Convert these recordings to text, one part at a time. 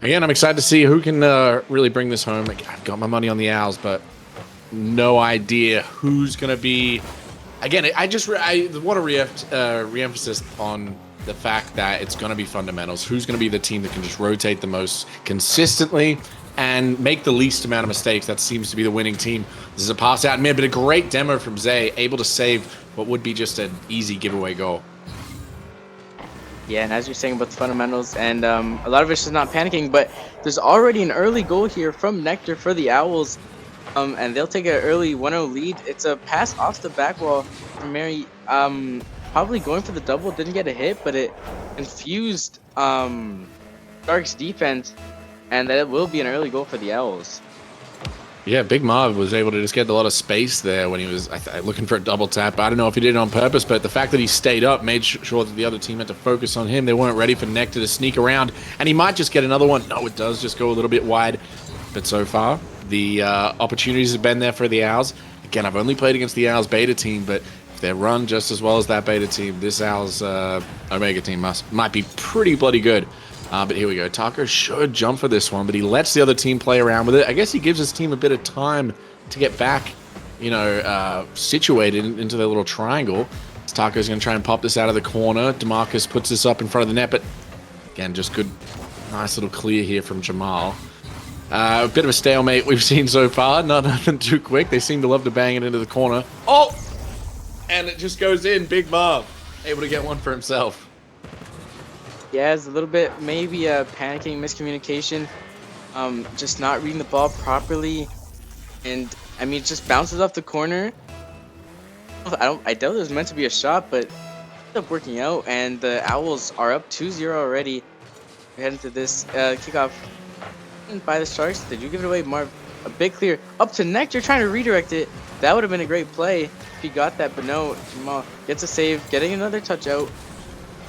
Again, I'm excited to see who can really bring this home. I've got my money on the Owls, but no idea who's going to be. Again, I want to re-emphasize on the fact that it's going to be fundamentals. Who's going to be the team that can just rotate the most consistently and make the least amount of mistakes? That seems to be the winning team. This is a pass out, man, but a great demo from Zay, able to save what would be just an easy giveaway goal. Yeah, and as you're saying about the fundamentals, and a lot of it's just not panicking, but there's already an early goal here from Nectar for the Owls, and they'll take an early 1-0 lead. It's a pass off the back wall from Mary, probably going for the double, didn't get a hit, but it confused Stark's defense, and that will be an early goal for the Owls. Yeah, Big Marv was able to just get a lot of space there when he was looking for a double tap. I don't know if he did it on purpose, but the fact that he stayed up made sure that the other team had to focus on him. They weren't ready for Nectar to sneak around, and he might just get another one. No, it does just go a little bit wide. But so far, the opportunities have been there for the Owls. Again, I've only played against the Owls beta team, but if they run just as well as that beta team, this Owls Omega team might be pretty bloody good. But here we go. Taco should jump for this one, but he lets the other team play around with it. I guess he gives his team a bit of time to get back, situated into their little triangle. Taco's going to try and pop this out of the corner. DeMarcus puts this up in front of the net, but again, just good, nice little clear here from Jamal. A bit of a stalemate we've seen so far. Nothing too quick. They seem to love to bang it into the corner. Oh! And it just goes in. Big Marv able to get one for himself. Yeah, it's a little bit maybe panicking, miscommunication, just not reading the ball properly, and I mean it just bounces off the corner. I doubt it was meant to be a shot, but it ended up working out, and the Owls are up 2-0 already. We're heading to this kickoff by the Sharks. Did you give it away, Marv? A big clear up to Nectar, trying to redirect it. That would have been a great play if he got that, but no. Jamal gets a save, getting another touch out.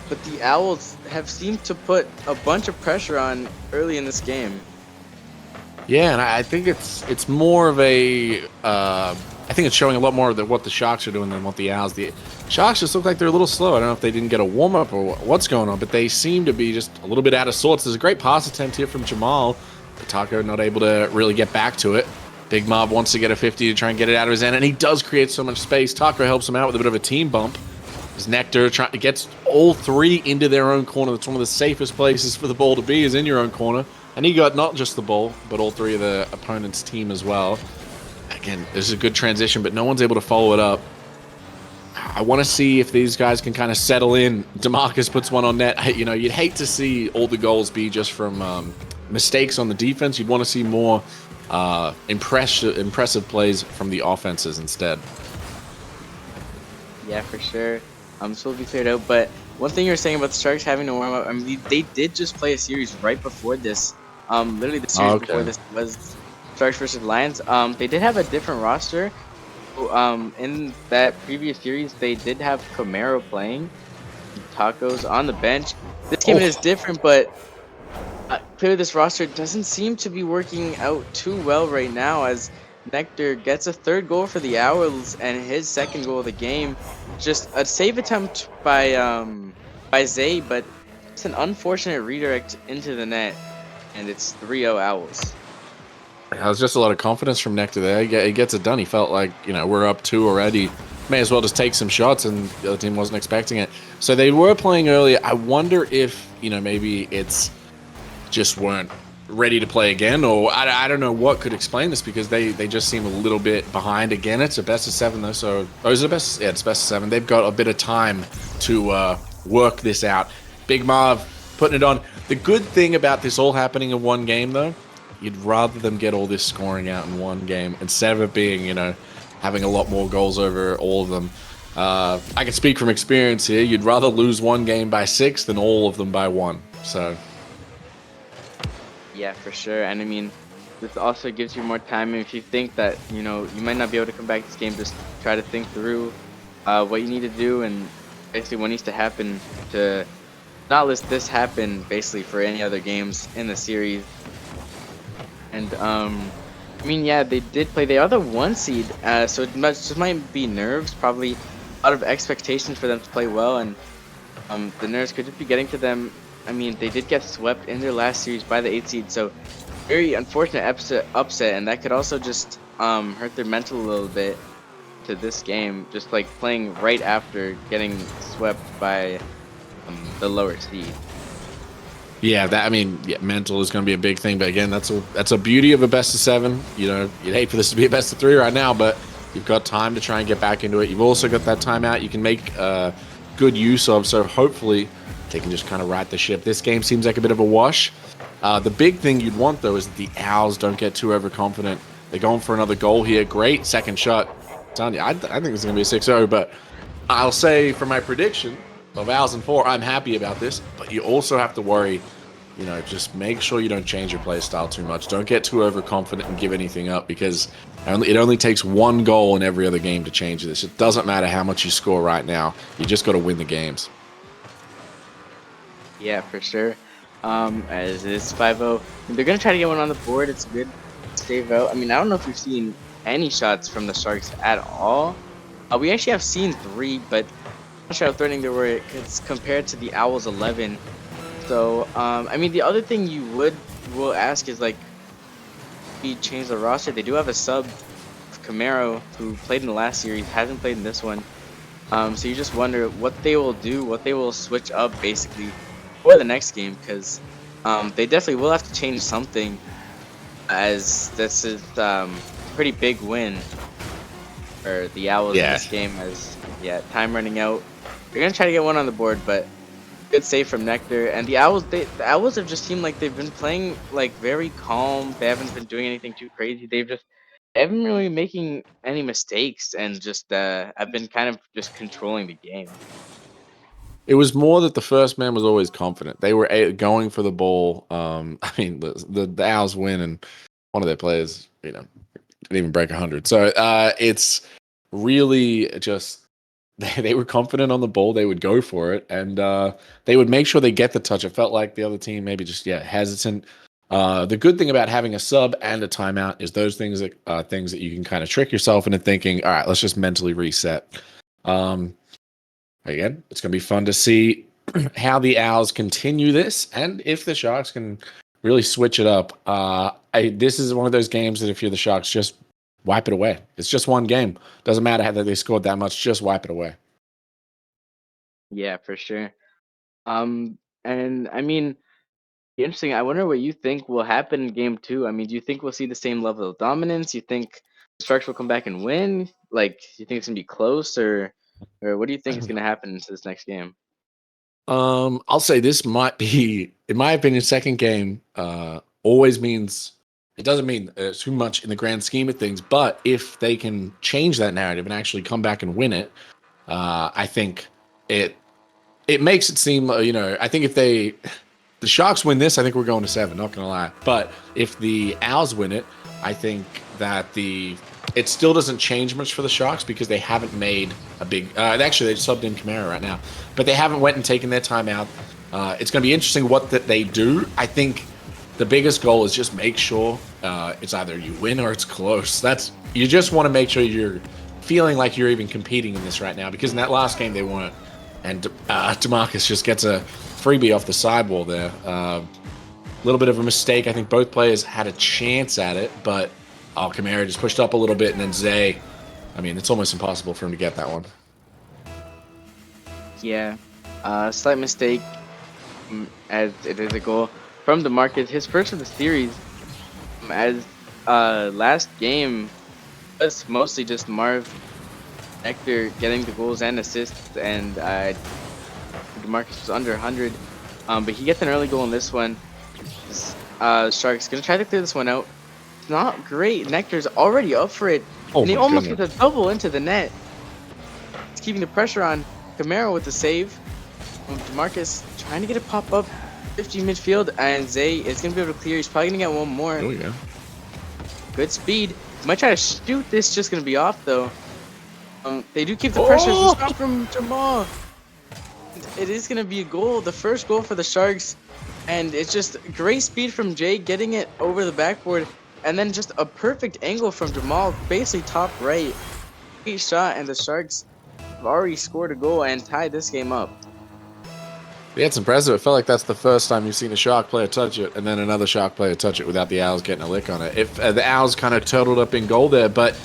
But the Owls have seemed to put a bunch of pressure on early in this game. Yeah, and I think it's more of a. I think it's showing a lot more of what the Sharks are doing than what the Owls. The Sharks just look like they're a little slow. I don't know if they didn't get a warm up or what's going on, but they seem to be just a little bit out of sorts. There's a great pass attempt here from Jamal, but Taco not able to really get back to it. Big Mob wants to get a 50 to try and get it out of his end, and he does create so much space. Taco helps him out with a bit of a team bump. Nectar gets all three into their own corner. That's one of the safest places for the ball to be, is in your own corner. And he got not just the ball, but all three of the opponent's team as well. Again, this is a good transition, but no one's able to follow it up. I want to see if these guys can kind of settle in. DeMarcus puts one on net. You know, you'd hate to see all the goals be just from mistakes on the defense. You'd want to see more impressive plays from the offenses instead. Yeah, for sure. This will be cleared out, but one thing you were saying about the Sharks having to warm up, I mean, they did just play a series right before this. Literally the series before this was Sharks versus Lions. They did have a different roster. In that previous series, they did have Camaro playing, Tacos on the bench. This game is different, but clearly this roster doesn't seem to be working out too well right now, as Nectar gets a third goal for the Owls and his second goal of the game. Just a save attempt by Zay, but it's an unfortunate redirect into the net, and it's 3-0 Owls. That was just a lot of confidence from Nectar there. He gets it done. He felt like, we're up 2 already. May as well just take some shots, and the other team wasn't expecting it. So they were playing earlier. I wonder if, maybe it's just weren't ready to play again, or I don't know what could explain this, because they just seem a little bit behind. Again, it's a best of 7 though, so is it best? Yeah, it's best of 7. They've got a bit of time to work this out. Big Marv putting it on. The good thing about this all happening in one game though, you'd rather them get all this scoring out in one game instead of it being, having a lot more goals over all of them. I can speak from experience here. You'd rather lose one game by 6 than all of them by 1. So yeah, for sure. And I mean, this also gives you more time. If you think that, you might not be able to come back this game, just try to think through what you need to do and basically what needs to happen to not let this happen basically for any other games in the series. And I mean, yeah, they did play. They are the 1 seed, so it just might be nerves, probably a lot of expectations for them to play well, and the nerves could just be getting to them I mean, they did get swept in their last series by the 8 seed, so very unfortunate upset, and that could also just hurt their mental a little bit to this game, just like playing right after getting swept by the lower seed. Yeah, that I mean, yeah, mental is going to be a big thing. But again, that's a beauty of a best of 7. You know, you'd hate for this to be a best of 3 right now, but you've got time to try and get back into it. You've also got that timeout you can make good use of. So hopefully they can just kind of right the ship. This game seems like a bit of a wash. The big thing you'd want though is that the Owls don't get too overconfident. They're going for another goal here. Great second shot. I'm telling you, I think this is going to be a 6-0, but I'll say for my prediction of Owls in 4, I'm happy about this, but you also have to worry, you know, just make sure you don't change your play style too much. Don't get too overconfident and give anything up, because it only takes one goal in every other game to change this. It doesn't matter how much you score right now. You just got to win the games. Yeah, for sure. As it's 5-0. They're going to try to get one on the board. It's good to save out. I mean, I don't know if we've seen any shots from the Sharks at all. We actually have seen 3, but I'm not sure how threatening they were compared to the Owls 11. So, I mean, the other thing you will ask is, like, we changed the roster. They do have a sub, Camaro, who played in the last series, hasn't played in this one. So you just wonder what they will do, what they will switch up, basically, for the next game, because they definitely will have to change something, as this is pretty big win for the Owls in this game, as, time running out. They're going to try to get one on the board, but good save from Nectar. And the Owls, the Owls have just seemed like they've been playing like very calm. They haven't been doing anything too crazy. They haven't really been making any mistakes, and just have been kind of just controlling the game. It was more that the first man was always confident. They were going for the ball. I mean, the Owls win, and one of their players, you know, didn't even break 100. So it's really just they were confident on the ball. They would go for it, and they would make sure they get the touch. It felt like the other team maybe just hesitant. The good thing about having a sub and a timeout is those things that you can kind of trick yourself into thinking, all right, let's just mentally reset. Again, it's going to be fun to see how the Owls continue this, and if the Sharks can really switch it up. This is one of those games that if you're the Sharks, just wipe it away. It's just one game. Doesn't matter how they scored that much. Just wipe it away. Yeah, for sure. And I mean, interesting. I wonder what you think will happen in game 2. I mean, do you think we'll see the same level of dominance? You think the Sharks will come back and win? Like, you think it's gonna be close, or what do you think is gonna happen into this next game? I'll say this might be, in my opinion, second game. Always means it doesn't mean too much in the grand scheme of things, but if they can change that narrative and actually come back and win it, I think it makes it seem, I think if the Sharks win this, I think we're going to 7, not going to lie. But if the Owls win it, I think that it still doesn't change much for the Sharks, because they haven't made a big, actually they subbed in Camara right now, but they haven't went and taken their time out. It's going to be interesting what they do. I think the biggest goal is just make sure it's either you win or it's close. You just want to make sure you're feeling like you're even competing in this right now, because in that last game they weren't. And DeMarcus just gets a freebie off the sidewall there. A little bit of a mistake. I think both players had a chance at it, but Kamara just pushed up a little bit, and then Zay, I mean, it's almost impossible for him to get that one. Yeah, slight mistake, as it is a goal from DeMarcus. His first of the series, as last game was mostly just Marv Nectar getting the goals and assists, and DeMarcus was under 100, but he gets an early goal in this one. Sharks gonna try to clear this one out. It's not great. Nectar's already up for it, and he almost gets a double into the net. It's keeping the pressure on Camaro with the save. DeMarcus trying to get a pop up 50 midfield, and Zay is gonna be able to clear. He's probably gonna get one more. There we go. Good speed. Might try to shoot this, just gonna be off though. They do keep the pressure. The stop from Jamal. It is gonna be a goal, the first goal for the Sharks, and it's just great speed from Jay getting it over the backboard, and then just a perfect angle from Jamal, basically top right. Great shot, and the Sharks have already scored a goal and tied this game up. Yeah, it's impressive. It felt like that's the first time you've seen a Shark player touch it, and then another Shark player touch it without the Owls getting a lick on it. If the Owls kind of turtled up in goal there, but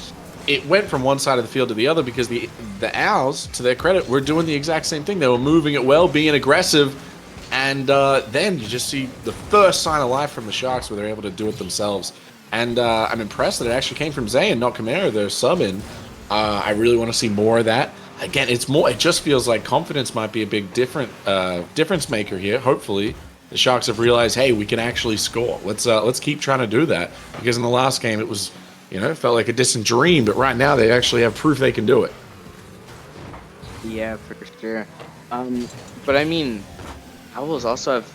it went from one side of the field to the other because the Owls, to their credit, were doing the exact same thing. They were moving it well, being aggressive, and then you just see the first sign of life from the Sharks where they're able to do it themselves. And I'm impressed that it actually came from Zay and not Kamara, their sub in. I really want to see more of that. Again, it's more. It just feels like confidence might be a big difference maker here. Hopefully, the Sharks have realized, hey, we can actually score. Let's keep trying to do that because in the last game it was, it felt like a distant dream. But right now they actually have proof they can do it. Yeah, for sure. But I mean, Owls also have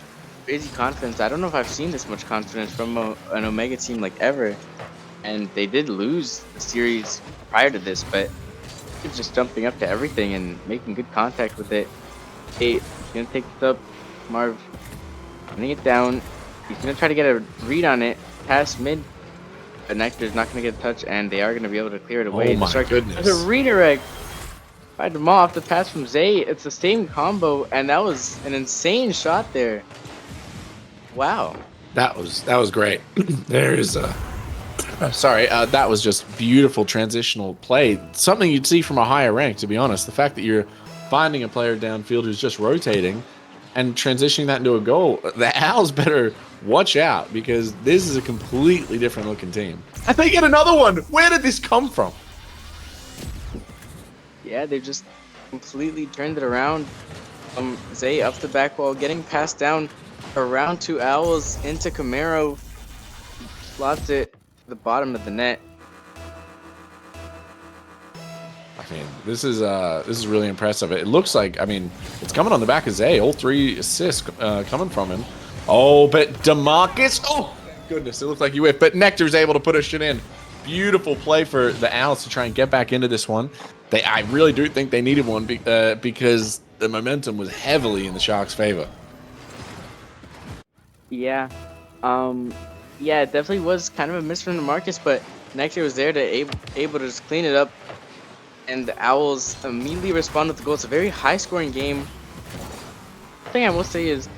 crazy confidence. I don't know if I've seen this much confidence from an Omega team like ever. And they did lose the series prior to this, but he's just jumping up to everything and making good contact with it. Hey, he's gonna take this up. Marv running it down. He's gonna try to get a read on it. Pass mid. But Nectar's not gonna get a touch, and they are gonna be able to clear it away. Oh my goodness! There's a redirect by them off the pass from Zay. It's the same combo, and that was an insane shot there. Wow. That was great. There's a. Sorry, that was just beautiful transitional play. Something you'd see from a higher rank, to be honest. The fact that you're finding a player downfield who's just rotating and transitioning that into a goal, the Owls better watch out because this is a completely different looking team. And they get another one. Where did this come from? Yeah, they just completely turned it around. Zay up the back wall, getting passed down around two Owls into Camaro. Slots it to the bottom of the net. I mean, this is really impressive. It looks like, I mean, it's coming on the back of Zay. All 3 assists coming from him. Oh, but DeMarcus. Oh, goodness. It looked like you whiffed. But Nectar's able to put a shit in. Beautiful play for the Owls to try and get back into this one. I really do think they needed one because the momentum was heavily in the Sharks' favor. Yeah. Yeah, it definitely was kind of a miss from DeMarcus, but Nectar was there to able to just clean it up. And the Owls immediately respond with the goal. It's a very high-scoring game. The thing I will say is,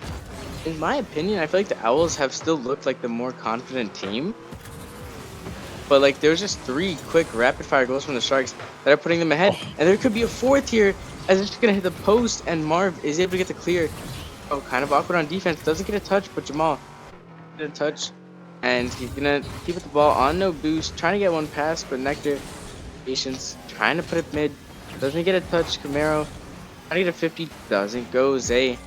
in my opinion, I feel like the Owls have still looked like the more confident team. But like, there's just 3 quick rapid-fire goals from the Sharks that are putting them ahead. Oh. And there could be a 4th here, as it's just going to hit the post, and Marv is able to get the clear. Oh, kind of awkward on defense. Doesn't get a touch, but Jamal get a touch. And he's going to keep the ball on no boost, trying to get one pass, but Nectar, patience, trying to put it mid. Doesn't get a touch. Camaro, trying to get a 50. Doesn't go. Zay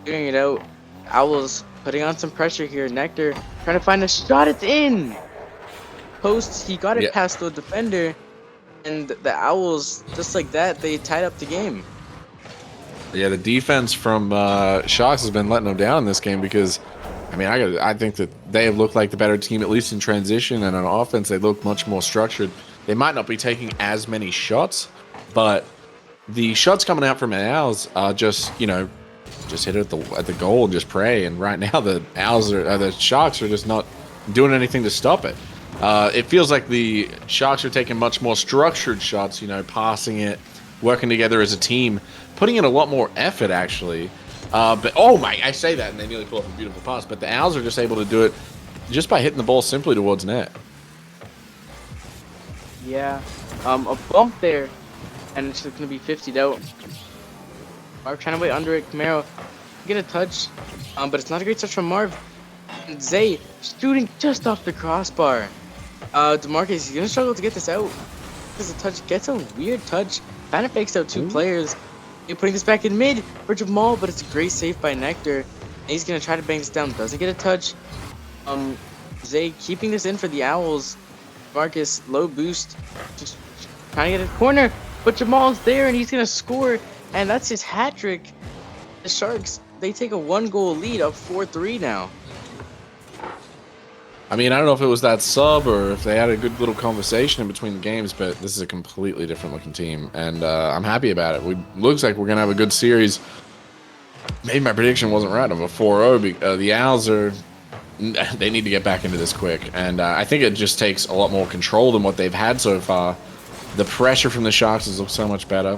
figuring it out. Owls putting on some pressure here. Nectar trying to find a shot. It's in. Post, he got it past the defender, and the Owls, just like that, they tied up the game. Yeah, the defense from Sharks has been letting them down in this game because, I mean, I think that they have looked like the better team, at least in transition, and on offense they look much more structured. They might not be taking as many shots, but the shots coming out from the Owls are just, just hit it at the goal and just pray. And right now the the Sharks are just not doing anything to stop it. It feels like the Sharks are taking much more structured shots, passing it, working together as a team, putting in a lot more effort, actually. But, oh my, I say that, and they nearly pull off a beautiful pass, but the Owls are just able to do it just by hitting the ball simply towards net. Yeah, a bump there, and it's just going to be 50'd out. Marv trying to wait under it. Camaro get a touch, but it's not a great touch from Marv. And Zay shooting just off the crossbar. DeMarcus, he's going to struggle to get this out. Because the touch gets a weird touch. Kind of fakes out 2 players. You're putting this back in mid for Jamal, but it's a great save by Nectar. And he's going to try to bang this down. Doesn't get a touch. Zay keeping this in for the Owls. Marcus, low boost. Just trying to get a corner. But Jamal's there, and he's going to score. And that's his hat trick. The Sharks, they take a 1-goal lead, up 4-3 now. I mean, I don't know if it was that sub or if they had a good little conversation in between the games, but this is a completely different looking team, and I'm happy about it. Looks like we're going to have a good series. Maybe my prediction wasn't right of a 4-0. The Owls they need to get back into this quick, and I think it just takes a lot more control than what they've had so far. The pressure from the Sharks has looked so much better.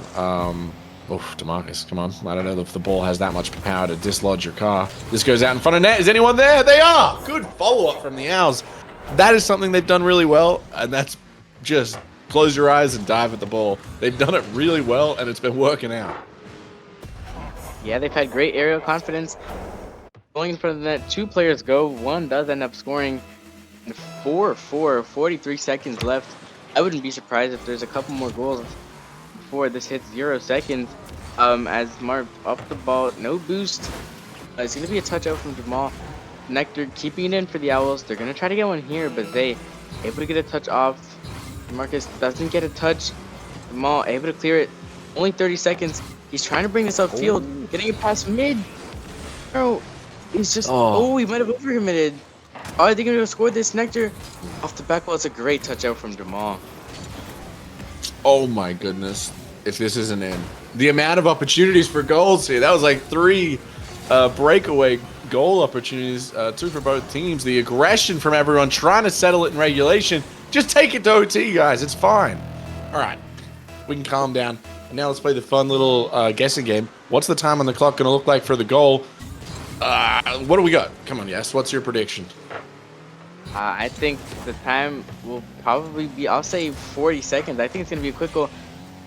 Oof, DeMarcus, come on. I don't know if the ball has that much power to dislodge your car. This goes out in front of net. Is anyone there? They are! Good follow-up from the Owls. That is something they've done really well, and that's just close your eyes and dive at the ball. They've done it really well, and it's been working out. Yeah, they've had great aerial confidence. Going in front of the net, 2 players go. One does end up scoring. 4-4, 43 seconds left. I wouldn't be surprised if there's a couple more goals before this hits 0 seconds. As Marv up the ball, no boost. It's going to be a touch out from Jamal. Nectar keeping it in for the Owls. They're going to try to get one here, but they able to get a touch off. Marcus doesn't get a touch. Jamal able to clear it. Only 30 seconds. He's trying to bring this upfield. Getting it past mid. Bro, he's just... Oh, he might have overcommitted. Are they going to score this? Nectar off the back wall. It's a great touch out from Jamal. Oh my goodness. If this isn't in. The amount of opportunities for goals here. That was like 3 breakaway goal opportunities, 2 for both teams. The aggression from everyone trying to settle it in regulation. Just take it to OT, guys. It's fine. All right. We can calm down. And now let's play the fun little guessing game. What's the time on the clock going to look like for the goal? What do we got? Come on, Yes. What's your prediction? I think the time will probably be, I'll say 40 seconds. I think it's going to be a quick goal.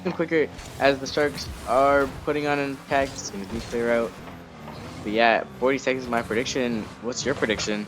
Even quicker as the Sharks are putting on an attack. It's going to be clear out. But yeah, 40 seconds is my prediction. What's your prediction?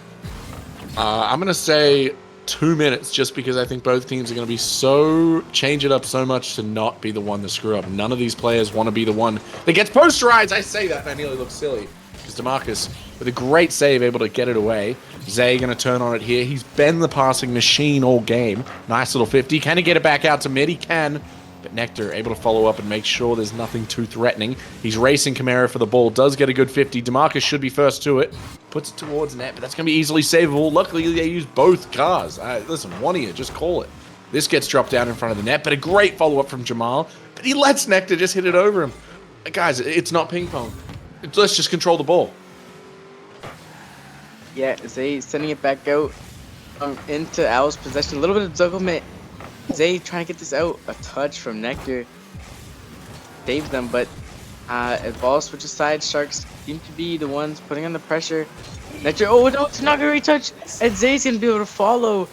I'm going to say 2 minutes just because I think both teams are going to be change it up so much to not be the one to screw up. None of these players want to be the one that gets posterized. I say that and I nearly look silly. Because DeMarcus, with a great save, able to get it away. Zay going to turn on it here. He's been the passing machine all game. Nice little 50. Can he get it back out to mid? He can. But Nectar able to follow up and make sure there's nothing too threatening. He's racing Kamara for the ball. Does get a good 50. DeMarcus should be first to it. Puts it towards net, but that's going to be easily savable. Luckily, they use both cars. Listen, one of you, just call it. This gets dropped down in front of the net, but a great follow-up from Jamal. But he lets Nectar just hit it over him. Guys, it's not ping pong. Let's just control the ball. Yeah, Zay sending it back out into Owl's possession. A little bit of jugglement. Zay trying to get this out. A touch from Nectar saves them, but as ball switches sides, Sharks seem to be the ones putting on the pressure. Nectar, oh no, it's not a great touch. And Zay's gonna be able to follow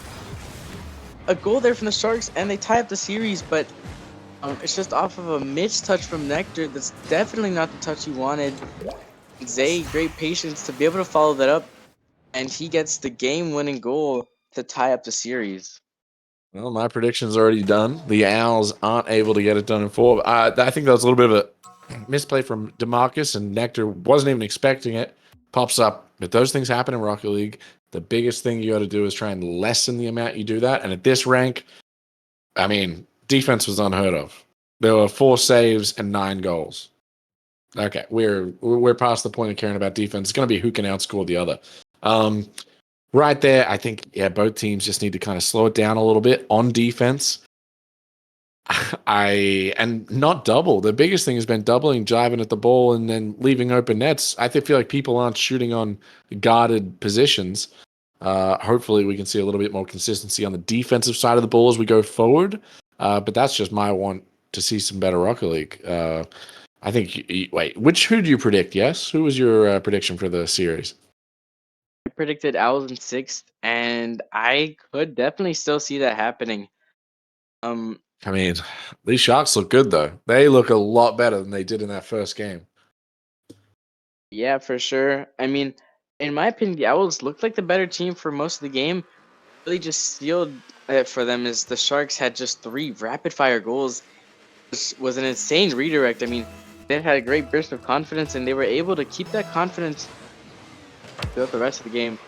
a goal there from the Sharks, and they tie up the series, but it's just off of a missed touch from Nectar. That's definitely not the touch he wanted. Zay, great patience to be able to follow that up, and he gets the game-winning goal to tie up the series. Well, my prediction's already done. The Owls aren't able to get it done in 4. I think that was a little bit of a misplay from DeMarcus, and Nectar wasn't even expecting it. Pops up. But those things happen in Rocket League. The biggest thing you got to do is try and lessen the amount you do that. And at this rank, I mean, defense was unheard of. There were 4 saves and 9 goals. Okay, we're past the point of caring about defense. It's going to be who can outscore the other. Right there, I think, yeah, both teams just need to kind of slow it down a little bit on defense. And not double. The biggest thing has been doubling, jiving at the ball, and then leaving open nets. I feel like people aren't shooting on guarded positions. Hopefully, we can see a little bit more consistency on the defensive side of the ball as we go forward. But that's just my want to see some better Rocket League. I think. Wait, who do you predict? Yes, who was your prediction for the series? I predicted Owls in 6th, and I could definitely still see that happening. I mean, these Sharks look good, though. They look a lot better than they did in that first game. Yeah, for sure. I mean, in my opinion, the Owls looked like the better team for most of the game. Really just sealed it for them is the Sharks had just 3 rapid-fire goals, which was an insane redirect. I mean, they had a great burst of confidence, and they were able to keep that confidence throughout the rest of the game.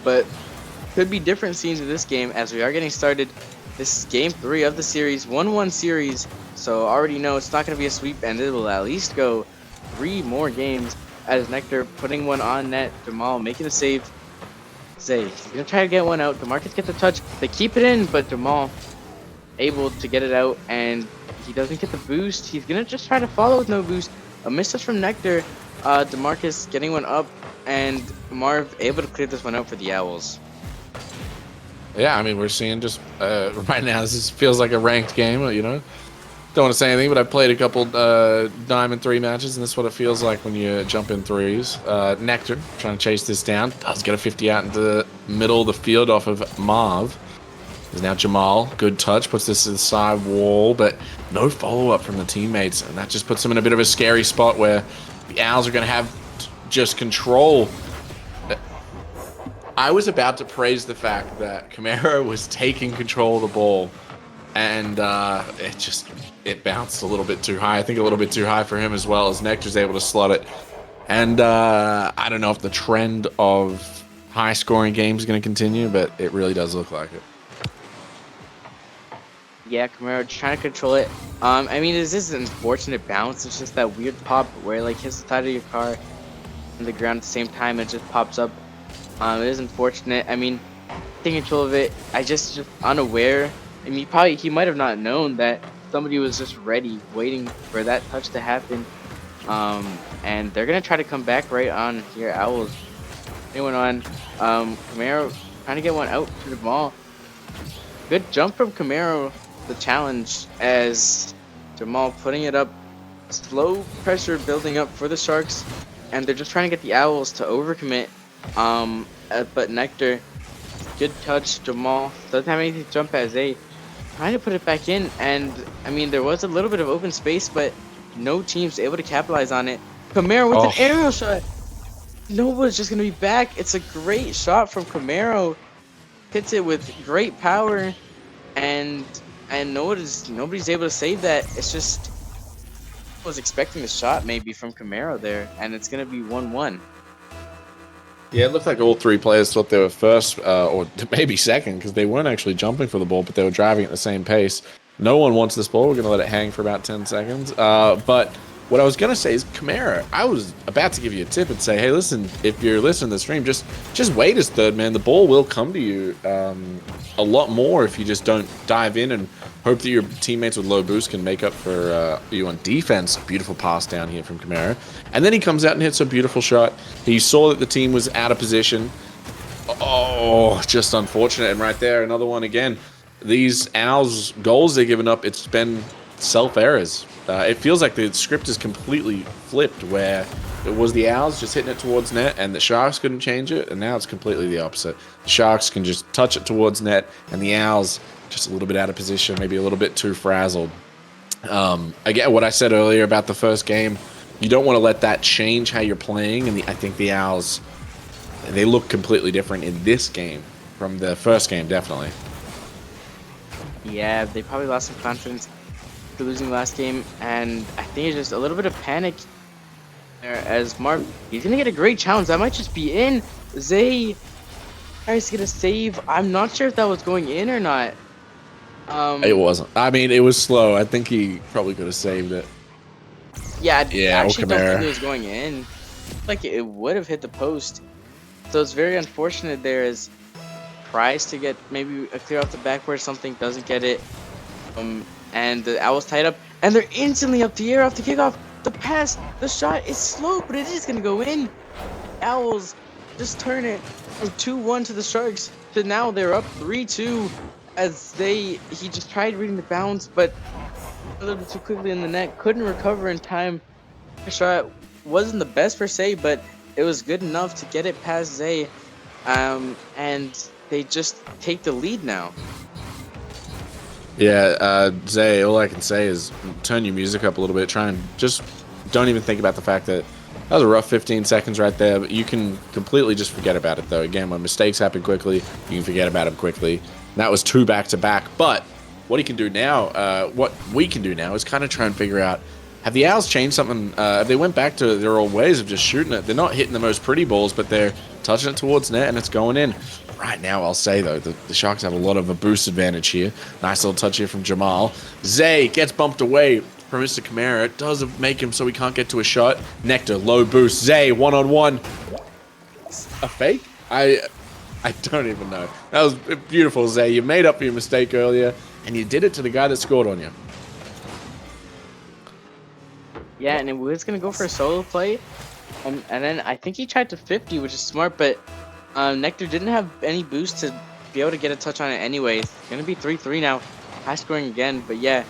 But could be different scenes in this game as we are getting started. This is game 3 of the series, 1-1 series, so already know it's not going to be a sweep, and it will at least go 3 more games as Nectar putting one on net. Jamal making a save. Zay, he's going to try to get one out. DeMarcus gets a touch. They keep it in, but Jamal able to get it out, and he doesn't get the boost. He's going to just try to follow with no boost. A miss touch from Nectar. DeMarcus getting one up, and Marv able to clear this one out for the Owls. Yeah, I mean, we're seeing just right now, this feels like a ranked game, you know? don't want to say anything, but I've played a couple Diamond 3 matches, and this is what it feels like when you jump in threes. Nectar trying to chase this down. Does get a 50 out into the middle of the field off of Marv. There's now Jamal. Good touch. Puts this to the side wall, but no follow-up from the teammates, and that just puts him in a bit of a scary spot where the Owls are going to have just control. I was about to praise the fact that Camaro was taking control of the ball, and it bounced a little bit too high. I think a little bit too high for him, as well as Nectar's able to slot it. And I don't know if the trend of high-scoring games is going to continue, but it really does look like it. Yeah, Camaro trying to control it. I mean, this is an unfortunate bounce. It's just that weird pop where it like hits the side of your car and the ground at the same time. It just pops up. It is unfortunate. I mean, taking control of it, I just unaware. I mean, he might have not known that somebody was just ready, waiting for that touch to happen. And they're gonna try to come back right on here. Owls. They went on. Camaro trying to get one out to the ball. Good jump from Camaro. The challenge as Jamal putting it up. Slow pressure building up for the Sharks, and they're just trying to get the Owls to overcommit. But Nectar, good touch. Jamal doesn't have anything to jump at. Zay trying to put it back in, and I mean there was a little bit of open space, but no team's able to capitalize on it. Camaro with an aerial shot. Nobody's just gonna be back. It's a great shot from Camaro. Hits it with great power, and nobody's able to save that. It's just I was expecting a shot maybe from Camaro there, and it's gonna be 1-1. Yeah, it looked like all three players thought they were first, or maybe second, because they weren't actually jumping for the ball, but they were driving at the same pace. No one wants this ball. We're going to let it hang for about 10 seconds. But what I was going to say is, Camaro, I was about to give you a tip and say, hey, listen, if you're listening to the stream, just wait as third man. The ball will come to you a lot more if you just don't dive in and hope that your teammates with low boost can make up for you on defense. Beautiful pass down here from Camaro. And then he comes out and hits a beautiful shot. He saw that the team was out of position. Oh, just unfortunate. And right there, another one again. These Owls goals they're giving up, it's been self-errors. It feels like the script is completely flipped, where it was the Owls just hitting it towards net and the Sharks couldn't change it, and now it's completely the opposite. The Sharks can just touch it towards net, and the Owls just a little bit out of position, maybe a little bit too frazzled. Again, what I said earlier about the first game, you don't want to let that change how you're playing, and I think the Owls, they look completely different in this game from the first game, definitely. Yeah, they probably lost some confidence after losing last game, and I think it's just a little bit of panic there as Marv, he's gonna get a great challenge. That might just be in. Zay tries to get a save. I'm not sure if that was going in or not. It wasn't. I mean, it was slow. I think he probably could have saved it. Yeah, I actually don't Kamara. think it was going in. Like it would have hit the post. So it's very unfortunate there is tries to get maybe a clear off the backboard, something doesn't get it. And the Owls tied up, and they're instantly up the air off the kickoff. The pass, the shot is slow, but it is gonna go in. Owls just turn it from 2-1 to the Sharks to now they're up 3-2 as he just tried reading the bounce, but a little bit too quickly in the net, couldn't recover in time. The shot wasn't the best per se, but it was good enough to get it past Zay, and they just take the lead now. Yeah, Zay, all I can say is turn your music up a little bit. Try and just don't even think about the fact that was a rough 15 seconds right there. But you can completely just forget about it, though. Again, when mistakes happen quickly, you can forget about them quickly. And that was 2 back-to-back. But what he can do now, what we can do now, is kind of try and figure out, have the Owls changed something? They went back to their old ways of just shooting it. They're not hitting the most pretty balls, but they're touching it towards net, and it's going in. Right now, I'll say, though, the Sharks have a lot of a boost advantage here. Nice little touch here from Jamal. Zay gets bumped away from Mr. Kamara. It does make him so he can't get to a shot. Nectar, low boost. Zay, one-on-one. A fake? I don't even know. That was beautiful, Zay. You made up for your mistake earlier, and you did it to the guy that scored on you. Yeah, and it was going to go for a solo play. And then I think he tried to 50, which is smart, but Nectar didn't have any boost to be able to get a touch on it anyway. It's going to be 3-3 now. High scoring again, but yeah.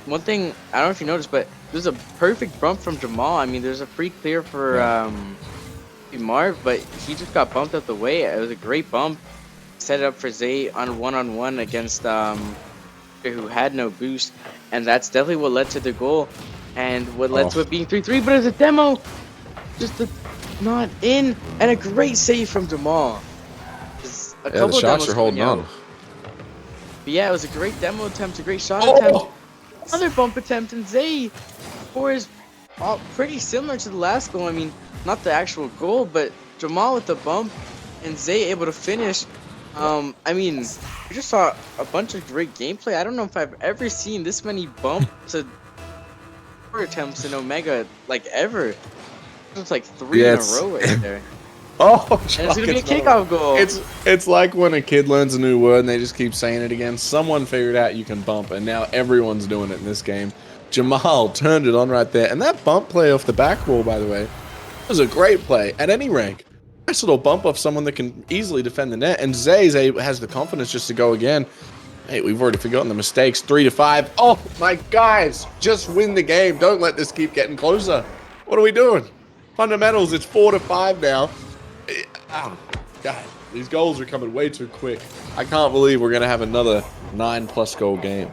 one thing I don't know if you noticed, but there's a perfect bump from Jamal. I mean, there's a free clear for Yeah. Marv, but he just got bumped out the way. It was a great bump. Set it up for Zay on one against who had no boost, and that's definitely what led to the goal and what led to Oh, it being 3-3. But as a demo, just not in, and a great save from Jamal. There's a yeah. The couple of Sharks demos are coming holding out. on. But yeah, it was a great demo attempt, a great shot attempt, Oh, another bump attempt, and Zay scores pretty similar to the last goal. I mean, not the actual goal, but Jamal with the bump and Zay able to finish. I mean, we just saw a bunch of great gameplay. I don't know if I've ever seen this many bump to score attempts in Omega like ever. It's like three yeah. in a It's row right there, oh, and it's Chuck, gonna be a it's another one. kickoff goal. It's like when a kid learns a new word and they just keep saying it again. Someone figured out you can bump, and now everyone's doing it in this game. Jamal turned it on right there, and that bump play off the back wall, by the way, was a great play at any rank. Nice little bump off someone that can easily defend the net, and Zay has the confidence just to go again. Hey, we've already forgotten the mistakes. 3-5. Oh my guys, just win the game. Don't let this keep getting closer. What are we doing? Fundamentals, it's 4-5 now. Oh, God, these goals are coming way too quick. I can't believe we're gonna have another 9+ goal game.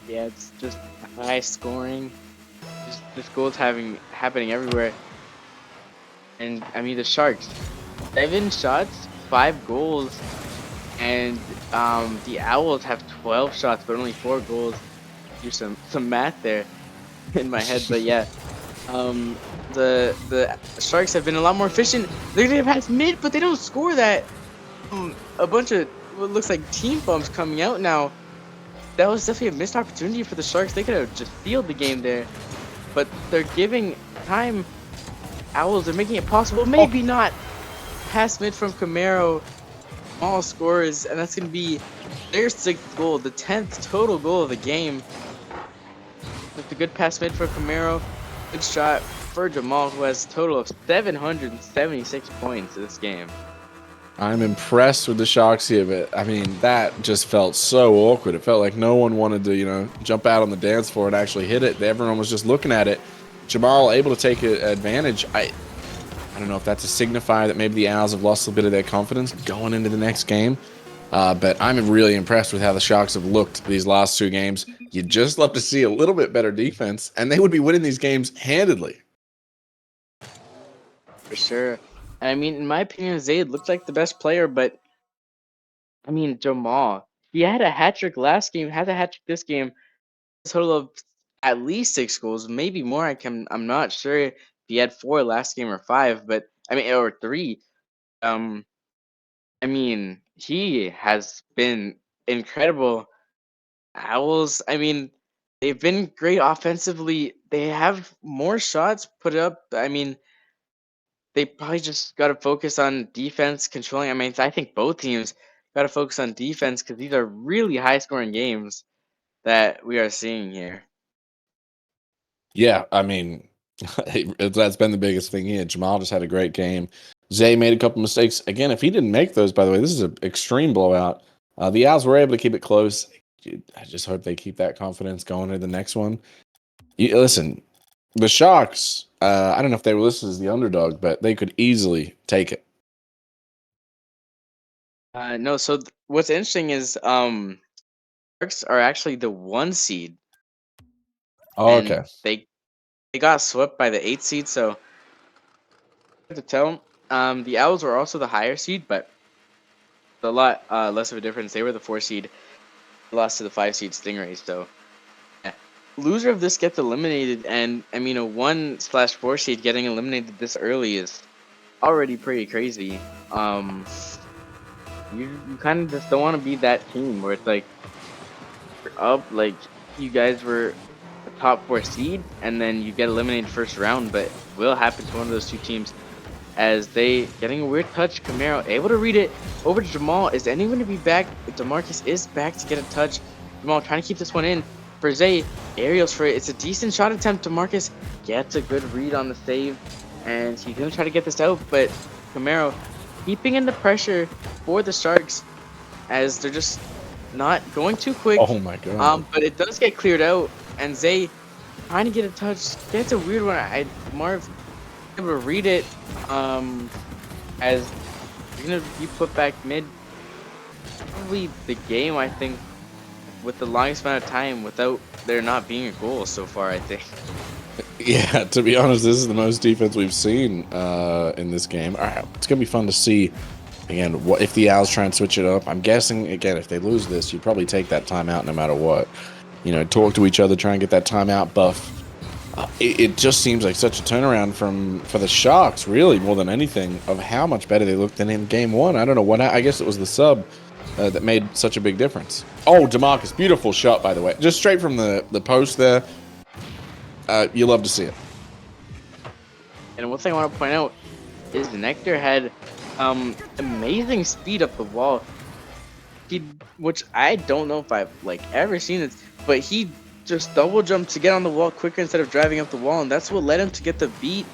Yeah, it's just high scoring. Just this goals happening everywhere. And I mean the Sharks, 7 shots, 5 goals, and the Owls have 12 shots but only 4 goals. Do some math there in my head, but yeah, the Sharks have been a lot more efficient. They're gonna pass mid, but they don't score that. A bunch of what looks like team bumps coming out now. That was definitely a missed opportunity for the Sharks. They could have just sealed the game there, but they're giving time. Owls are making it possible. Maybe not. Pass mid from Camaro. All scores, and that's gonna be their 6th goal, the 10th total goal of the game. With a good pass mid for Camaro, good shot for Jamal, who has a total of 776 points this game. I'm impressed with the Sharks here, but I mean, that just felt so awkward. It felt like no one wanted to, jump out on the dance floor and actually hit it. Everyone was just looking at it. Jamal able to take advantage. I don't know if that's a signifier that maybe the Owls have lost a bit of their confidence going into the next game. But I'm really impressed with how the Sharks have looked these last 2 games. You'd just love to see a little bit better defense, and they would be winning these games handedly. For sure. And I mean, in my opinion, Zayd looked like the best player, but I mean, Jamal, he had a hat trick last game, had a hat trick this game, a total of at least 6 goals, maybe more. I'm not sure if he had 4 last game or 5, but I mean, or 3. Um, I mean, he has been incredible. Owls, I mean, they've been great offensively. They have more shots put up. I mean, they probably just got to focus on defense, controlling. I mean, I think both teams got to focus on defense because these are really high scoring games that we are seeing here. Yeah, I mean, that's been the biggest thing here. Jamal just had a great game. Zay made a couple mistakes. Again, if he didn't make those, by the way, this is an extreme blowout. The Owls were able to keep it close. I just hope they keep that confidence going to the next one. Listen, the Sharks, I don't know if they were listed as the underdog, but they could easily take it. No, so what's interesting is Sharks are actually the 1 seed, Oh, and okay. they got swept by the 8 seed. So hard to tell. The Owls were also the higher seed, but a lot less of a difference. They were the 4 seed, lost to the 5 seed Stingrays. So yeah. Loser of this gets eliminated, and I mean a 1/4 seed getting eliminated this early is already pretty crazy. You kind of just don't want to be that team where it's like you're up, like you guys were a top 4 seed, and then you get eliminated first round. But it will happen to one of those 2 teams as they getting a weird touch. Camaro able to read it over to Jamal. Is anyone to be back? DeMarcus is back to get a touch. Jamal trying to keep this one in. For Zay, aerials for it. It's a decent shot attempt. DeMarcus gets a good read on the save, and he's gonna try to get this out. But Camaro keeping in the pressure for the Sharks as they're just not going too quick. Oh my god. But it does get cleared out, and Zay trying to get a touch. Gets a weird one. Marv able to read it. As you're gonna be put back mid. Probably the game, I think, with the longest amount of time without there not being a goal so far, I think. Yeah, to be honest, this is the most defense we've seen in this game. All right, it's gonna be fun to see. Again, what if the Owls try and switch it up? I'm guessing again, if they lose this, you'd probably take that timeout no matter what. You know, talk to each other, try and get that timeout buff. It just seems like such a turnaround for the Sharks, really, more than anything, of how much better they looked than in game one. I don't know what. I guess it was the sub that made such a big difference. Oh, DeMarcus, beautiful shot, by the way, just straight from the post there. You love to see it. And one thing I want to point out is Nectar had amazing speed up the wall. Which I don't know if I've ever seen it, but he just double jumped to get on the wall quicker instead of driving up the wall, and that's what led him to get the beat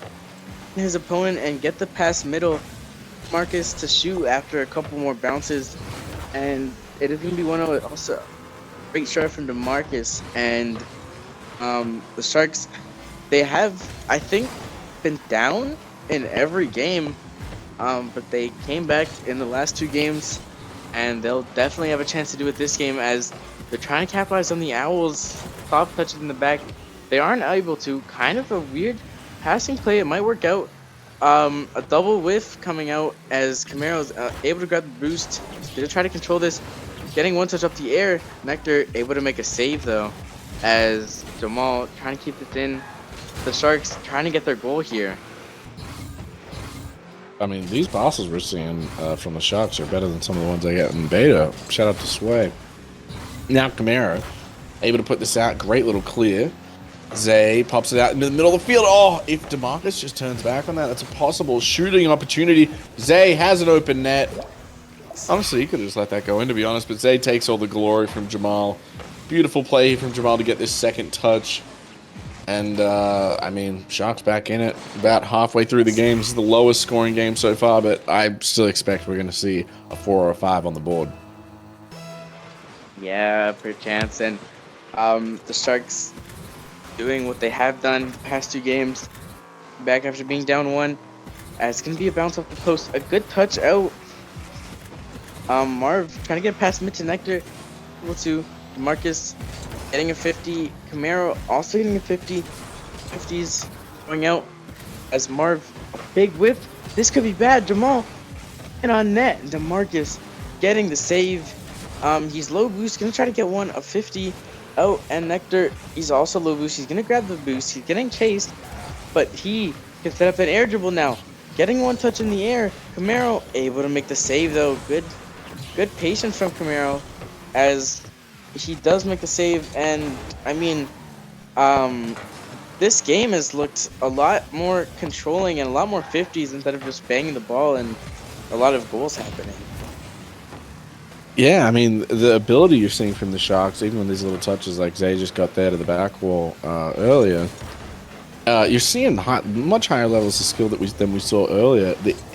his opponent and get the pass middle Marcus to shoot after a couple more bounces. And it is going to be one of also great shot from DeMarcus. And the Sharks, they have, I think, been down in every game, but they came back in the last two games, and they'll definitely have a chance to do it this game as they're trying to capitalize on the Owls' top touches in the back. They aren't able to. Kind of a weird passing play. It might work out. A double whiff coming out as Camaro's able to grab the boost. They'll try to control this. Getting one touch up the air. Nectar able to make a save though, as Jamal trying to keep this in. The Sharks trying to get their goal here. I mean, these passes we're seeing from the Sharks are better than some of the ones I get in beta. Shout out to Sway. Now Camaro able to put this out. Great little clear. Zay pops it out into the middle of the field. Oh, if DeMarcus just turns back on that, that's a possible shooting opportunity. Zay has an open net. Honestly, he could have just let that go in, to be honest, but Zay takes all the glory from Jamal. Beautiful play from Jamal to get this second touch. And, I mean, Sharks back in it about halfway through the game. This is the lowest scoring game so far, but I still expect we're going to see a 4 or a 5 on the board. Yeah, per chance. And the Sharks doing what they have done the past two games, back after being down one. It's going to be a bounce off the post. A good touch out. Marv trying to get past mid to Nectar. Able to. Marcus getting a 50. Camaro also getting a 50. 50s going out as Marv. A big whip. This could be bad. Jamal. And on net. DeMarcus getting the save. He's low boost. Going to try to get one. A 50. Oh, and Nectar, he's also low boost. He's going to grab the boost. He's getting chased, but he can set up an air dribble now. Getting one touch in the air. Camaro able to make the save, though. Good patience from Camaro as he does make the save. And, I mean, this game has looked a lot more controlling and a lot more 50s instead of just banging the ball and a lot of goals happening. Yeah, I mean, the ability you're seeing from the Sharks, even with these little touches like Zay just got there to the back wall earlier, you're seeing much higher levels of skill than we saw earlier.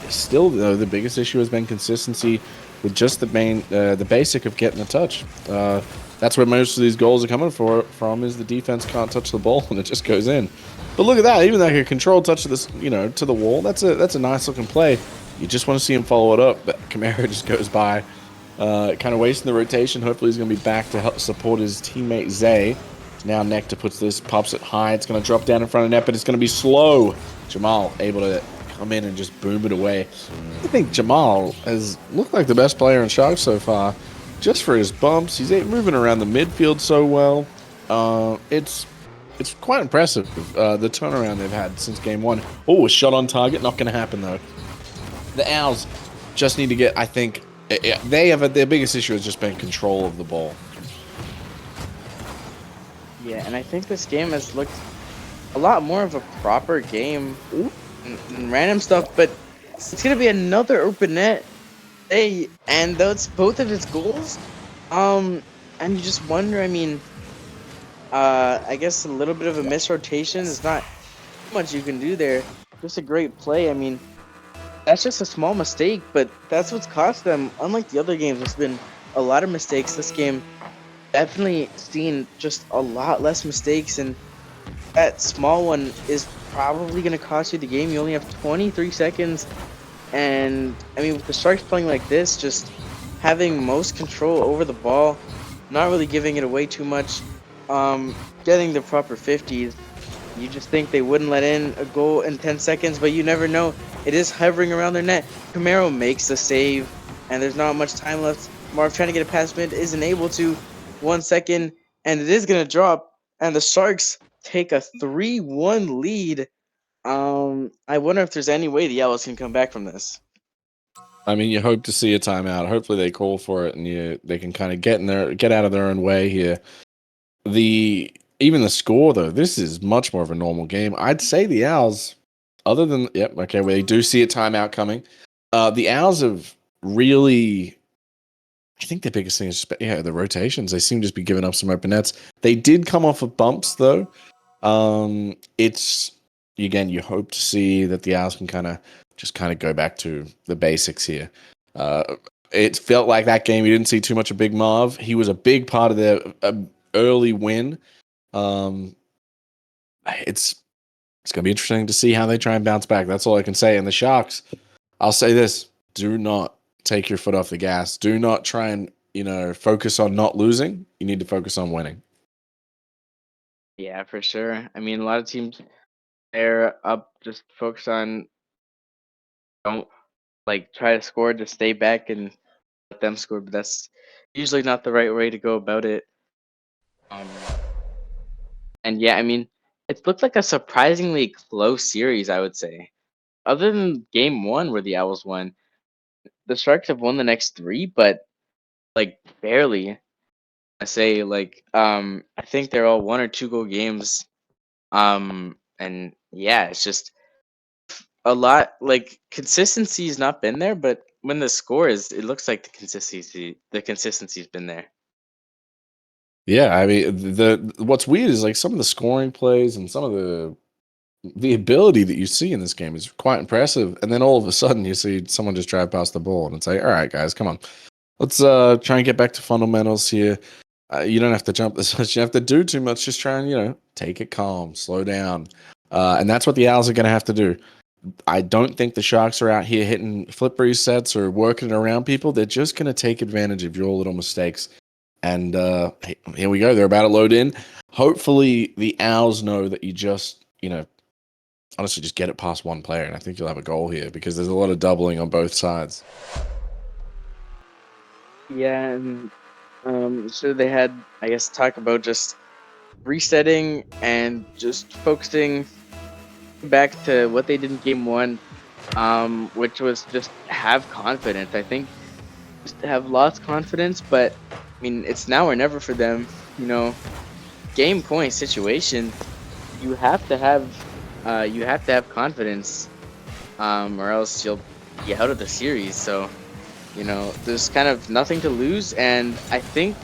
Still, though, the biggest issue has been consistency with just the basic of getting a touch. That's where most of these goals are coming from is the defense can't touch the ball and it just goes in. But look at that, even like a controlled touch to this, to the wall. That's a nice looking play. You just want to see him follow it up, but Camaro just goes by. Kind of wasting the rotation. Hopefully he's going to be back to help support his teammate Zay. Now Nectar pops it high. It's going to drop down in front of net, but it's going to be slow. Jamal able to come in and just boom it away. I think Jamal has looked like the best player in Sharks so far, just for his bumps. He's moving around the midfield so well. It's quite impressive, the turnaround they've had since game one. Oh, a shot on target. Not going to happen, though. The Owls just need to get, I think, their biggest issue has just been control of the ball. Yeah, and I think this game has looked a lot more of a proper game and random stuff, but it's gonna be another open net. And that's both of his goals. And you just wonder. I mean, I guess a little bit of a misrotation is not much you can do there. Just a great play. I mean, that's just a small mistake, but that's what's cost them. Unlike the other games, it's been a lot of mistakes. This game definitely seen just a lot less mistakes, and that small one is probably going to cost you the game. You only have 23 seconds, and I mean, with the Sharks playing like this, just having most control over the ball, not really giving it away too much, getting the proper 50s. You just think they wouldn't let in a goal in 10 seconds, but you never know. It is hovering around their net. Camaro makes the save, and there's not much time left. Marv trying to get a pass mid isn't able to. 1 second, and it is going to drop, and the Sharks take a 3-1 lead. I wonder if there's any way the Owls can come back from this. I mean, you hope to see a timeout. Hopefully, they call for it and they can kind of get out of their own way here. Even the score though, this is much more of a normal game. I'd say the Owls, other than well, they do see a timeout coming. The Owls have really, I think the biggest thing is the rotations. They seem to just be giving up some open nets. They did come off of bumps though. It's again, you hope to see that the Owls can kind of go back to the basics here. It felt like that game you didn't see too much of Big Marv. He was a big part of their early win. It's gonna be interesting to see how they try and bounce back. That's all I can say. And the Sharks, I'll say this: do not take your foot off the gas. Do not try and focus on not losing. You need to focus on winning. Yeah, for sure. I mean, a lot of teams they're up just focus on don't like try to score to stay back and let them score, but that's usually not the right way to go about it. Um, and yeah, I mean, it looked like a surprisingly close series, I would say. Other than game one where the Owls won, the Sharks have won the next three, but like barely. I say I think they're all 1 or 2 goal games. And yeah, it's just a lot like consistency's not been there, but when the score is, it looks like the consistency's been there. Yeah, I mean the what's weird is like some of the scoring plays and some of the ability that you see in this game is quite impressive. And then all of a sudden you see someone just drive past the ball and it's like, all right, guys, come on. Let's try and get back to fundamentals here. You don't have to jump this much. You don't have to do too much. Just try and, take it calm, slow down. And that's what the Owls are going to have to do. I don't think the Sharks are out here hitting flip resets or working around people. They're just going to take advantage of your little mistakes. And here we go. They're about to load in. Hopefully the Owls know that you just, honestly just get it past one player. And I think you'll have a goal here because there's a lot of doubling on both sides. Yeah, and so they had, I guess, talk about just resetting and just focusing back to what they did in game one, which was just have confidence. I think just have lost confidence, but I mean, it's now or never for them. Game point situation, you have to have confidence, or else you'll be out of the series. So, there's kind of nothing to lose, and I think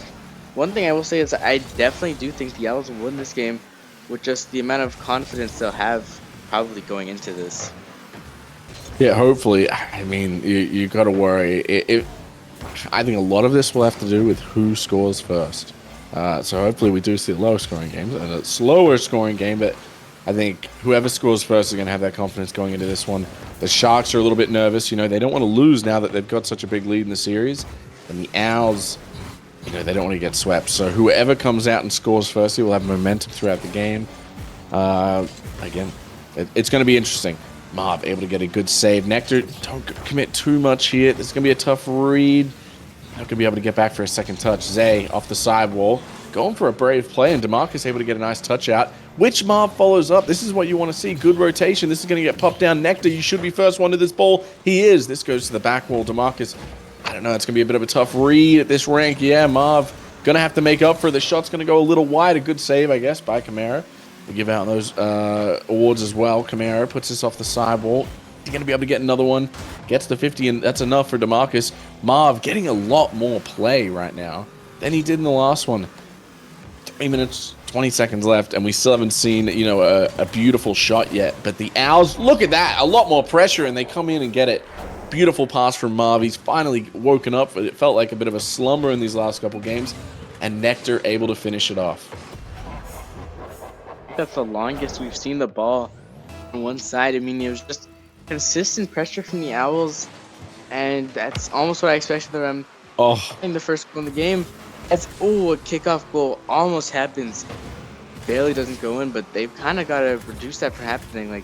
one thing I will say is I definitely do think the Owls will win this game with just the amount of confidence they'll have probably going into this. Yeah, hopefully. I mean, you got to worry. I think a lot of this will have to do with who scores first. So hopefully we do see lower scoring games and a slower scoring game, but I think whoever scores first is going to have that confidence going into this one. The Sharks are a little bit nervous. They don't want to lose now that they've got such a big lead in the series. And the Owls, they don't want to get swept. So whoever comes out and scores first, he will have momentum throughout the game. Again, it's going to be interesting. Marv able to get a good save. Nectar, don't commit too much here. This is going to be a tough read. Not going to be able to get back for a second touch. Zay off the sidewall. Going for a brave play, and DeMarcus able to get a nice touch out, which Marv follows up. This is what you want to see. Good rotation. This is going to get popped down. Nectar, you should be first one to this ball. He is. This goes to the back wall. DeMarcus, I don't know. It's going to be a bit of a tough read at this rank. Yeah, Marv going to have to make up for it. The shot's going to go a little wide. A good save, I guess, by Kamara. We give out those awards as well. Kamara puts this off the sidewall. He's going to be able to get another one. Gets the 50, and that's enough for DeMarcus. Marv getting a lot more play right now than he did in the last one. 3 minutes, 20 seconds left, and we still haven't seen, a beautiful shot yet. But the Owls, look at that. A lot more pressure, and they come in and get it. Beautiful pass from Marv. He's finally woken up. It felt like a bit of a slumber in these last couple games. And Nectar able to finish it off. That's the longest we've seen the ball on one side. I mean, it was just consistent pressure from the Owls, and that's almost what I expected from them Oh, in the first goal in the game. It's a kickoff goal almost happens. Barely doesn't go in, but they've kind of got to reduce that from happening. Like,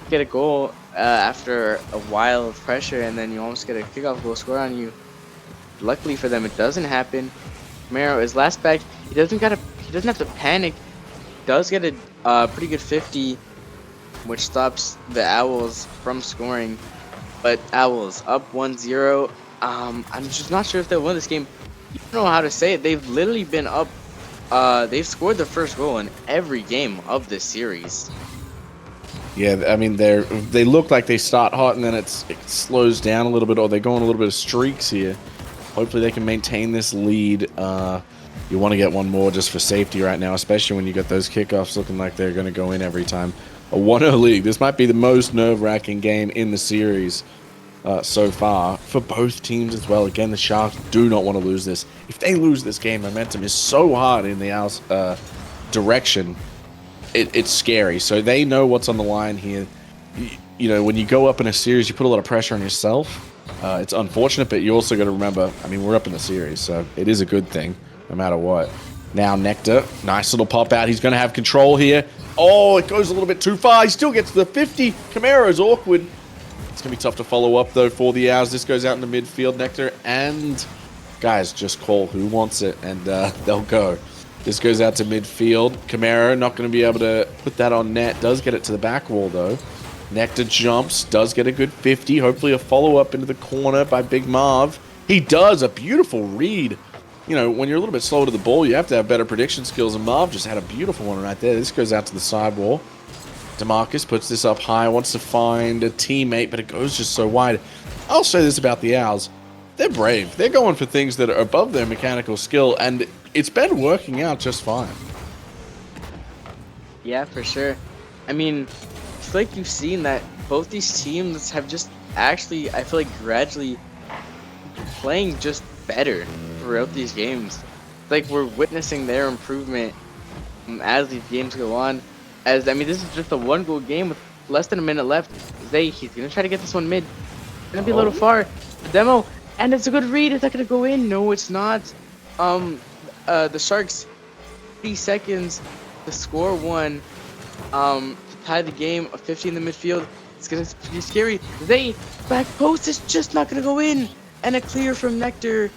get a goal after a while of pressure, and then you almost get a kickoff goal score on you. Luckily for them, it doesn't happen. Camaro is last back. He doesn't have to panic. He does get a pretty good 50, which stops the Owls from scoring. But Owls up 1-0. I'm just not sure if they'll win this game. You don't know how to say it. They've literally been up. They've scored the first goal in every game of this series. yeah. I mean, they look like they start hot and then it slows down a little bit, or they go on a little bit of streaks here. Hopefully, they can maintain this lead. You want to get one more just for safety right now, especially when you got those kickoffs looking like they're going to go in every time. A 1-0 league. This might be the most nerve-wracking game in the series so far for both teams as well. Again, the Sharks do not want to lose this. If they lose this game, momentum is so hard in the Owls' direction. It's scary. So they know what's on the line here. You know, when you go up in a series, you put a lot of pressure on yourself. It's unfortunate, but you also got to remember, I mean, we're up in the series, so it is a good thing, no matter what. Now, Nectar, nice little pop out. He's going to have control here. Oh, it goes a little bit too far. He still gets to the 50. Camaro's awkward. It's going to be tough to follow up, though, for the Owls. This goes out into midfield. Nectar and guys just call who wants it, and they'll go. This goes out to midfield. Camaro not going to be able to put that on net. Does get it to the back wall, though. Nectar jumps, does get a good 50. Hopefully a follow-up into the corner by Big Marv. He does, a beautiful read. You know, when you're a little bit slower to the ball, you have to have better prediction skills, and Marv just had a beautiful one right there. This goes out to the sidewall. DeMarcus puts this up high, wants to find a teammate, but it goes just so wide. I'll say this about the Owls. They're brave. They're going for things that are above their mechanical skill, and it's been working out just fine. Yeah, for sure. I mean, I feel like you've seen that both these teams have just actually, I feel like, gradually playing just better throughout these games. It's like we're witnessing their improvement as these games go on. As I mean, this is just a one-goal game with less than a minute left. He's gonna try to get this one mid. It's gonna be a little far. The demo, and it's a good read. Is that gonna go in? No, it's not. The Sharks, 30 seconds to score one. To tie the game. 50 in the midfield. It's gonna be scary. They back post is just not gonna go in, and a clear from Nectar.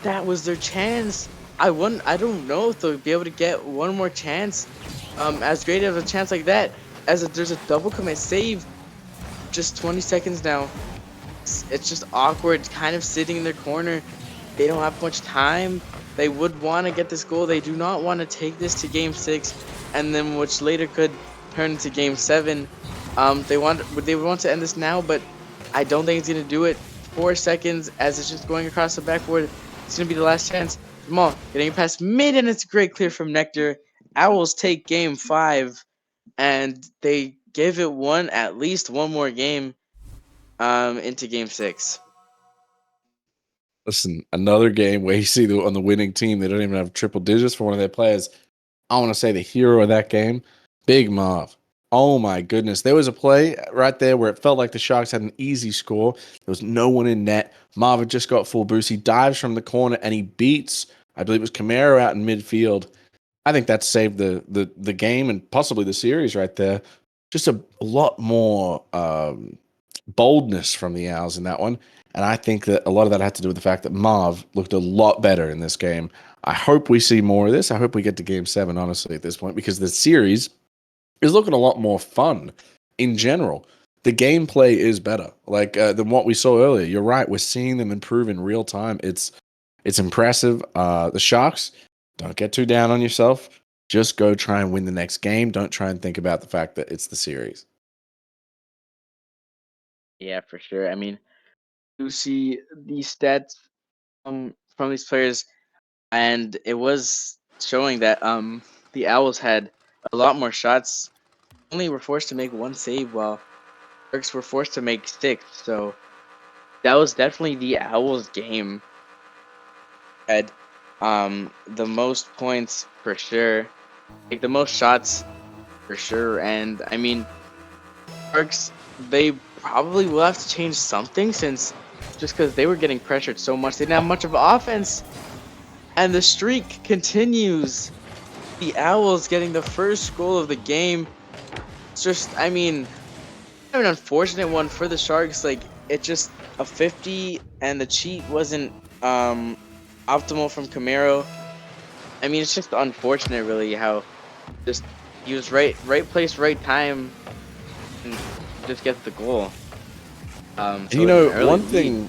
That was their chance. I don't know if they'll be able to get one more chance. As great of a chance like that, there's a double commit save. Just 20 seconds now. It's just awkward, kind of sitting in their corner. They don't have much time. They would want to get this goal. They do not want to take this to game 6, and then which later could turn into game 7. They would want to end this now, but I don't think it's gonna do it. 4 seconds as it's just going across the backboard. It's gonna be the last chance. Come on, getting past mid, and it's a great clear from Nectar. Owls take game 5, and they give it at least one more game into game 6. Listen, another game where you see on the winning team, they don't even have triple digits for one of their players. I want to say the hero of that game, Big Marv. Oh my goodness. There was a play right there where it felt like the Sharks had an easy score. There was no one in net. Marv had just got full boost. He dives from the corner and he beats, I believe it was Camaro out in midfield. I think that saved the game and possibly the series right there. Just a lot more boldness from the Owls in that one. And I think that a lot of that had to do with the fact that Marv looked a lot better in this game. I hope we see more of this. I hope we get to game 7, honestly, at this point, because the series is looking a lot more fun in general. The gameplay is better, than what we saw earlier. You're right. We're seeing them improve in real time. It's impressive. The Sharks, don't get too down on yourself. Just go try and win the next game. Don't try and think about the fact that it's the series. Yeah, for sure. I mean, you see these stats from these players, and it was showing that the Owls had a lot more shots. Only were forced to make one save, while Sharks were forced to make 6. So that was definitely the Owls' game. Had the most points for sure, like the most shots for sure, and I mean, Sharks, they probably will have to change something since just because they were getting pressured so much, they didn't have much of offense, and the streak continues. The Owls getting the first goal of the game. It's just, I mean, an unfortunate one for the Sharks. Like, it just a 50, and the cheat wasn't optimal from Camaro. I mean, it's just unfortunate, really, how just he was right place, right time, and just gets the goal. So You it was an know, early lead.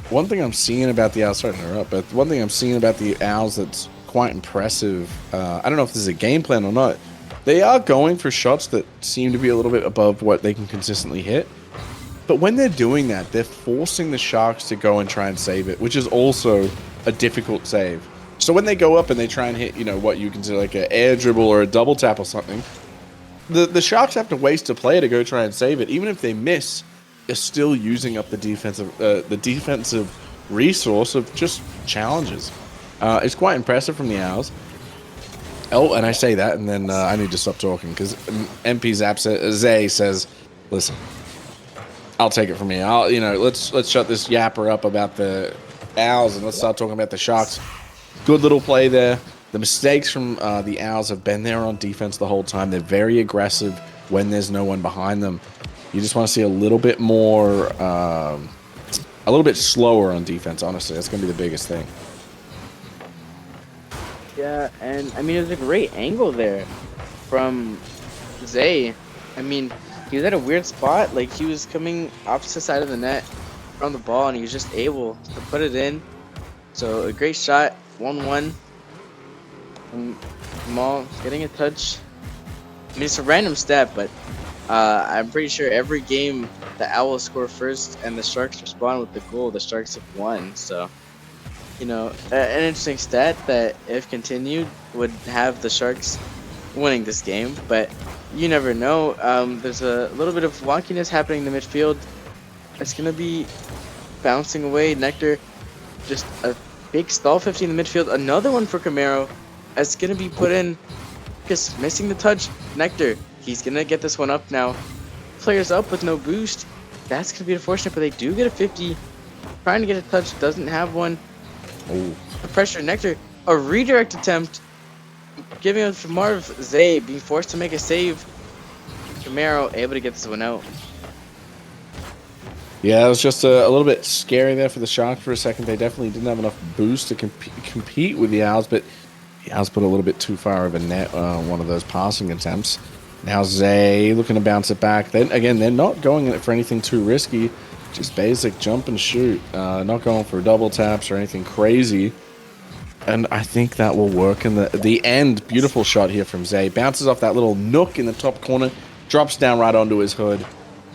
one thing I'm seeing about the Owls, sorry to interrupt, but one thing I'm seeing about the Owls that's quite impressive, I don't know if this is a game plan or not, they are going for shots that seem to be a little bit above what they can consistently hit. But when they're doing that, they're forcing the Sharks to go and try and save it, which is also a difficult save. So when they go up and they try and hit, you know, what you consider like an air dribble or a double tap or something, the Sharks have to waste a play to go try and save it. Even if they miss, they're still using up the defensive resource of just challenges. It's quite impressive from the Owls. Oh, and I say that, and then I need to stop talking because MP Zay says, "Listen, I'll take it from here. Let's shut this yapper up about the Owls and let's start talking about the Sharks." Good little play there. The mistakes from the Owls have been there on defense the whole time. They're very aggressive when there's no one behind them. You just want to see a little bit more, a little bit slower on defense, honestly. That's going to be the biggest thing. Yeah, and I mean, it was a great angle there from Zay. I mean, he was at a weird spot. Like, he was coming opposite side of the net on the ball, and he was just able to put it in. So, a great shot, 1-1. Jamal getting a touch. I mean, it's a random stat, but I'm pretty sure every game the Owls score first and the Sharks respond with the goal, the Sharks have won. So, you know, an interesting stat that, if continued, would have the Sharks winning this game. But you never know. There's a little bit of wonkiness happening in the midfield. It's going to be bouncing away. Nectar, just a big stall 50 in the midfield. Another one for Camaro. It's going to be put in. Just missing the touch. Nectar, he's going to get this one up now. Players up with no boost. That's going to be unfortunate, but they do get a 50. Trying to get a touch, doesn't have one. Oh. The pressure. Nectar, a redirect attempt. Giving it to Marv. Zay being forced to make a save. Camaro able to get this one out. Yeah, it was just a little bit scary there for the Sharks for a second. They definitely didn't have enough boost to compete with the Owls, but the Owls put a little bit too far of a net on one of those passing attempts. Now Zay looking to bounce it back. Then again, they're not going in it for anything too risky. Just basic jump and shoot. Not going for double taps or anything crazy. And I think that will work in the end. Beautiful shot here from Zay. Bounces off that little nook in the top corner. Drops down right onto his hood.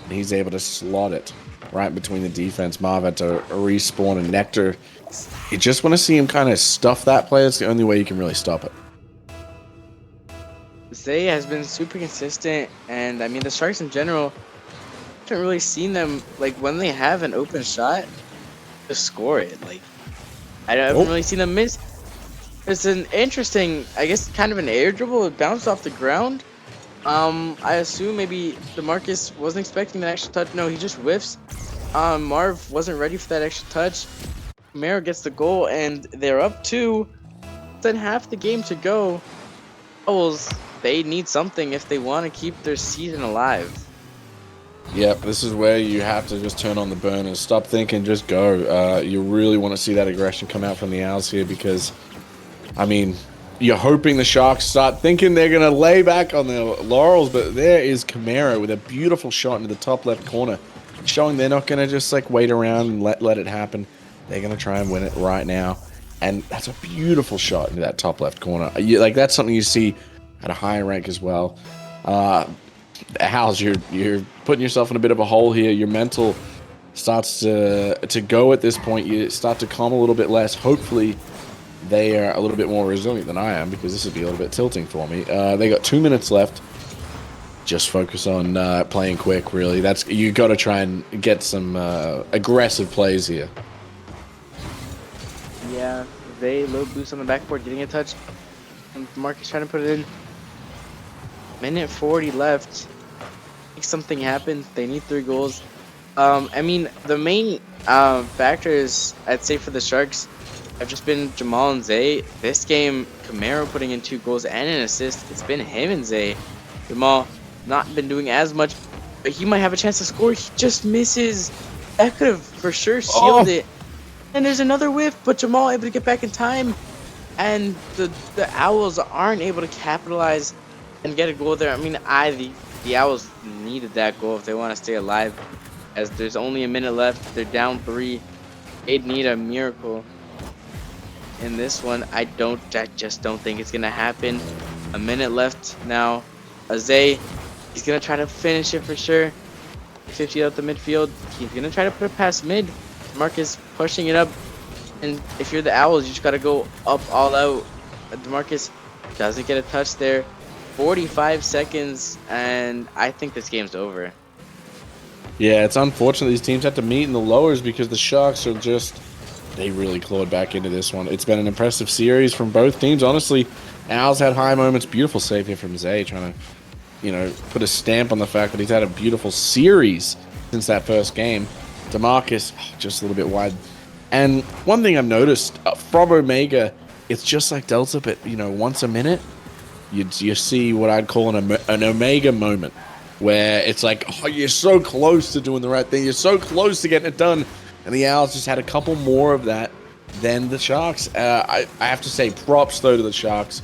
And he's able to slot it right between the defense. Marv had to respawn, and Nectar. You just want to see him kind of stuff that play. It's the only way you can really stop it. Zay has been super consistent, and I mean, the Sharks in general, haven't really seen them, like, when they have an open shot, just score it. Like, I haven't really seen them miss. It's an interesting, I guess, kind of an air dribble. It bounced off the ground. I assume maybe DeMarcus wasn't expecting that extra touch. No, he just whiffs. Marv wasn't ready for that extra touch. Camaro gets the goal, and they're up 2. Then half the game to go. Owls, they need something if they want to keep their season alive. Yep, this is where you have to just turn on the burners. Stop thinking, just go. You really want to see that aggression come out from the Owls here because, I mean, you're hoping the Sharks start thinking they're going to lay back on their laurels, but there is Camaro with a beautiful shot into the top left corner, showing they're not going to just like wait around and let it happen. They're going to try and win it right now. And that's a beautiful shot into that top left corner. Like, that's something you see at a higher rank as well. Owls, you're putting yourself in a bit of a hole here. Your mental starts to go at this point. You start to calm a little bit less. Hopefully, they are a little bit more resilient than I am because this would be a little bit tilting for me. They got 2 minutes left. just focus on playing quick. Really, that's you got to try and get some aggressive plays here. Yeah, they low boost on the backboard, getting a touch. And Marcus trying to put it in. Minute 40 left. Make something happen. They need 3 goals. I mean, the main factors I'd say for the Sharks have just been Jamal and Zay. This game, Camaro putting in 2 goals and an assist. It's been him and Zay. Jamal not been doing as much, but he might have a chance to score. He just misses. That could have for sure sealed it. And there's another whiff, but Jamal able to get back in time. And the Owls aren't able to capitalize and get a goal there. I mean, the Owls needed that goal if they want to stay alive, as there's only a minute left. They're down 3. They'd need a miracle in this one. I just don't think it's gonna happen. A minute left now. Azay, he's gonna try to finish it for sure. 50 out the midfield. He's gonna try to put it past mid. Marcus pushing it up. And if you're the Owls, you just gotta go up all out. DeMarcus doesn't get a touch there. 45 seconds, and I think this game's over. Yeah, it's unfortunate these teams have to meet in the lowers because the Sharks are just, they really clawed back into this one. It's been an impressive series from both teams. Honestly, Owls had high moments. Beautiful save here from Zay, trying to, put a stamp on the fact that he's had a beautiful series since that first game. DeMarcus, just a little bit wide. And one thing I've noticed from Omega, it's just like Delta, but, once a minute, you see what I'd call an Omega moment, where it's like, oh, you're so close to doing the right thing. You're so close to getting it done. And the Owls just had a couple more of that than the Sharks. I have to say props, though, to the Sharks.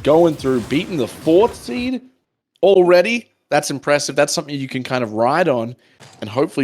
Going through, beating the 4th seed already, that's impressive. That's something you can kind of ride on. And hopefully